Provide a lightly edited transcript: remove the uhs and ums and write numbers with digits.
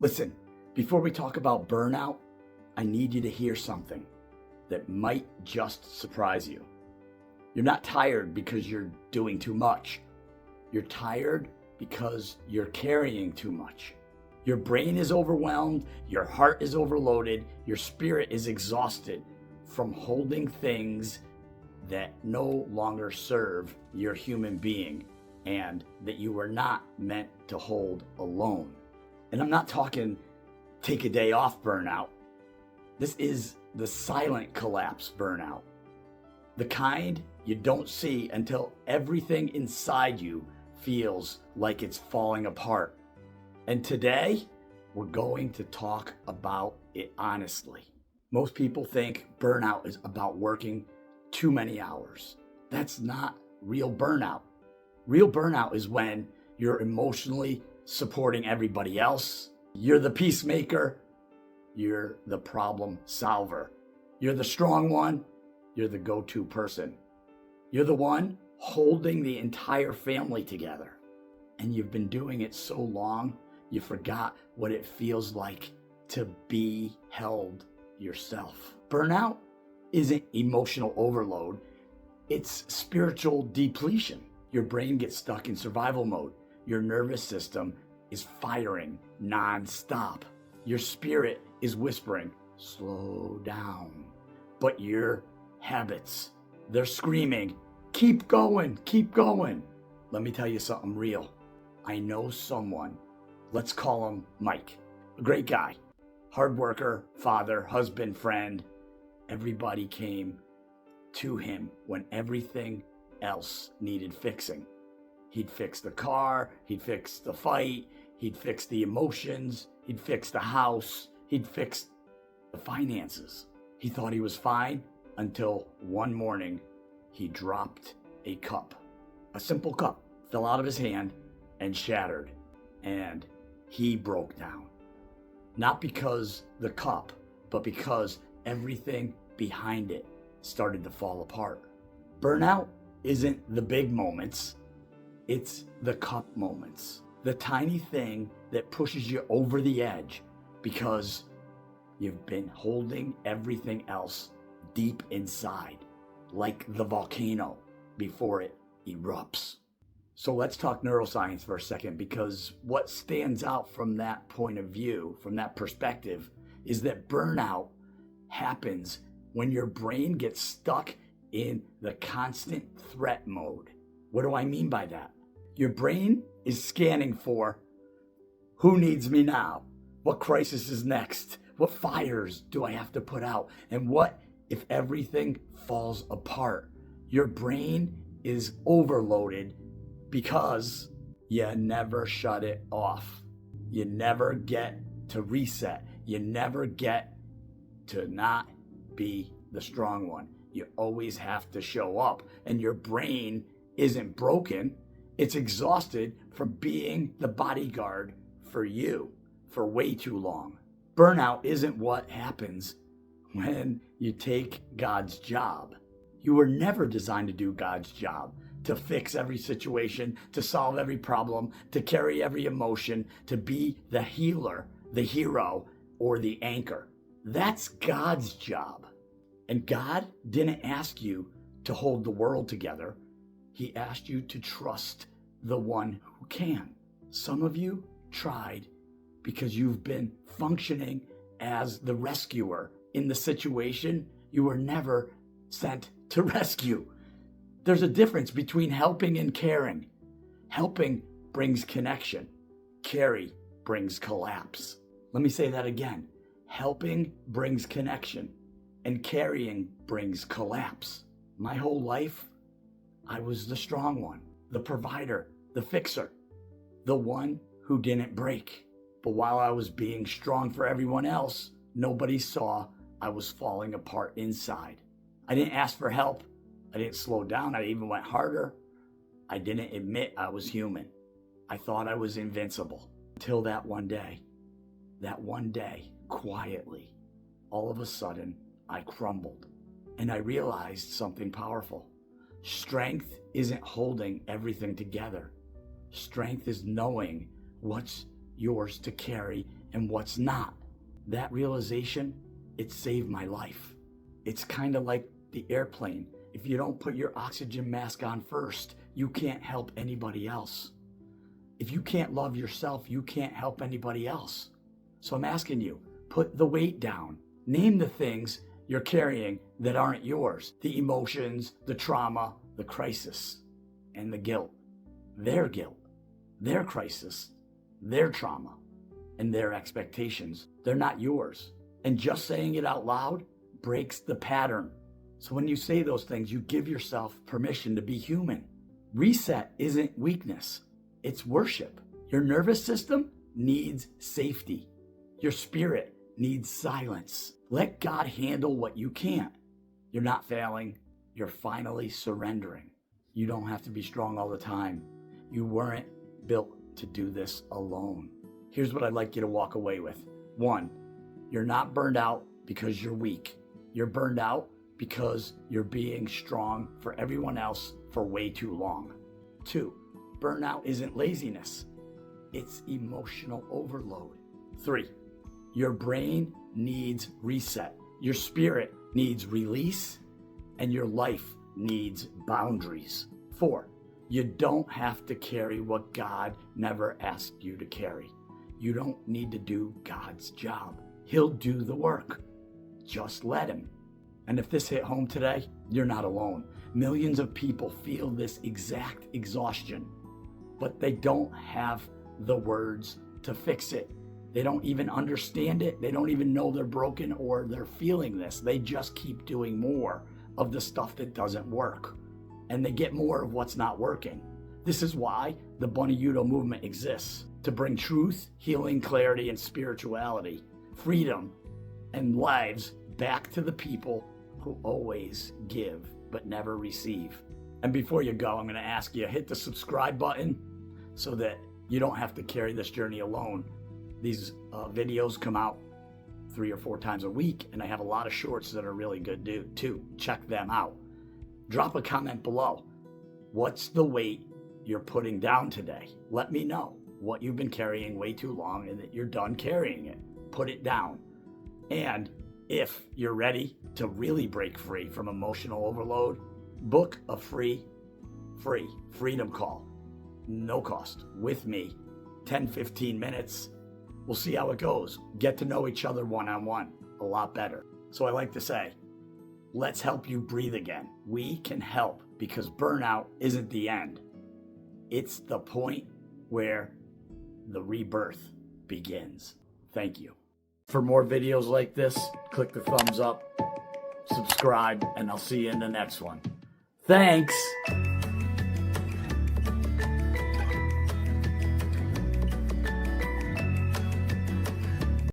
Listen, before we talk about burnout, I need you to hear something that might just surprise you. You're not tired because you're doing too much. You're tired because you're carrying too much. Your brain is overwhelmed, your heart is overloaded, your spirit is exhausted from holding things that no longer serve your human being and that you were not meant to hold alone. And I'm not talking take a day off burnout. This is the silent collapse burnout. The kind you don't see until everything inside you feels like it's falling apart. And today, we're going to talk about it honestly. Most people think burnout is about working too many hours. That's not real burnout. Real burnout is when you're emotionally supporting everybody else. You're the peacemaker. You're the problem solver. You're the strong one. You're the go-to person. You're the one holding the entire family together. And you've been doing it so long, you forgot what it feels like to be held yourself. Burnout isn't emotional overload. It's spiritual depletion. Your brain gets stuck in survival mode. Your nervous system is firing nonstop. Your spirit is whispering, slow down. But your habits, they're screaming, keep going, keep going. Let me tell you something real. I know someone, let's call him Mike, a great guy, hard worker, father, husband, friend. Everybody came to him when everything else needed fixing. He'd fix the car, he'd fix the fight, he'd fix the emotions, he'd fix the house, he'd fix the finances. He thought he was fine until one morning he dropped a cup. A simple cup fell out of his hand and shattered, and he broke down. Not because the cup, but because everything behind it started to fall apart. Burnout isn't the big moments, it's the cup moments. The tiny thing that pushes you over the edge because you've been holding everything else deep inside, like the volcano before it erupts. So let's talk neuroscience for a second, because what stands out from that point of view, from that perspective, is that burnout happens when your brain gets stuck in the constant threat mode. What do I mean by that? Your brain is scanning for who needs me now? What crisis is next? What fires do I have to put out? And what if everything falls apart? Your brain is overloaded because you never shut it off. You never get to reset. You never get to not be the strong one. You always have to show up. And your brain isn't broken. It's exhausted from being the bodyguard for you for way too long. Burnout isn't what happens when you take God's job. You were never designed to do God's job, to fix every situation, to solve every problem, to carry every emotion, to be the healer, the hero, or the anchor. That's God's job. And God didn't ask you to hold the world together. He asked you to trust the one who can. Some of you tried because you've been functioning as the rescuer in the situation you were never sent to rescue. There's a difference between helping and caring. Helping brings connection. Carry brings collapse. Let me say that again. Helping brings connection, and carrying brings collapse. My whole life, I was the strong one, the provider, the fixer, the one who didn't break. But while I was being strong for everyone else, nobody saw I was falling apart inside. I didn't ask for help. I didn't slow down. I even went harder. I didn't admit I was human. I thought I was invincible until that one day, quietly, all of a sudden, I crumbled and I realized something powerful. Strength isn't holding everything together. Strength is knowing what's yours to carry and what's not. That realization, it saved my life. It's kind of like the airplane. If you don't put your oxygen mask on first, you can't help anybody else. If you can't love yourself, you can't help anybody else. So I'm asking you, put the weight down. Name the things you're carrying that aren't yours. The emotions, the trauma, the crisis, and the guilt. Their guilt, their crisis, their trauma, and their expectations. They're not yours. And just saying it out loud breaks the pattern. So when you say those things, you give yourself permission to be human. Reset isn't weakness, it's worship. Your nervous system needs safety. Your spirit needs silence. Let God handle what you can't. You're not failing, you're finally surrendering. You don't have to be strong all the time. You weren't built to do this alone. Here's what I'd like you to walk away with. 1, you're not burned out because you're weak. You're burned out because you're being strong for everyone else for way too long. 2, burnout isn't laziness. It's emotional overload. 3, your brain needs reset. Your spirit needs release, and your life needs boundaries. 4, you don't have to carry what God never asked you to carry. You don't need to do God's job. He'll do the work. Just let him. And if this hit home today, you're not alone. Millions of people feel this exact exhaustion, but they don't have the words to fix it. They don't even understand it. They don't even know they're broken or they're feeling this. They just keep doing more of the stuff that doesn't work. And they get more of what's not working. This is why the Buonaiuto movement exists, to bring truth, healing, clarity, and spirituality, freedom, and lives back to the people who always give but never receive. And before you go, I'm going to ask you, hit the subscribe button so that you don't have to carry this journey alone. These videos come out 3 or 4 times a week, and I have a lot of shorts that are really good too. Check them out. Drop a comment below. What's the weight you're putting down today? Let me know what you've been carrying way too long and that you're done carrying it. Put it down. And if you're ready to really break free from emotional overload, book a free freedom call. No cost, with me, 10-15 minutes. We'll see how it goes. Get to know each other one-on-one a lot better. So I like to say, let's help you breathe again. We can help, because burnout isn't the end. It's the point where the rebirth begins. Thank you. For more videos like this, click the thumbs up, subscribe, and I'll see you in the next one. Thanks.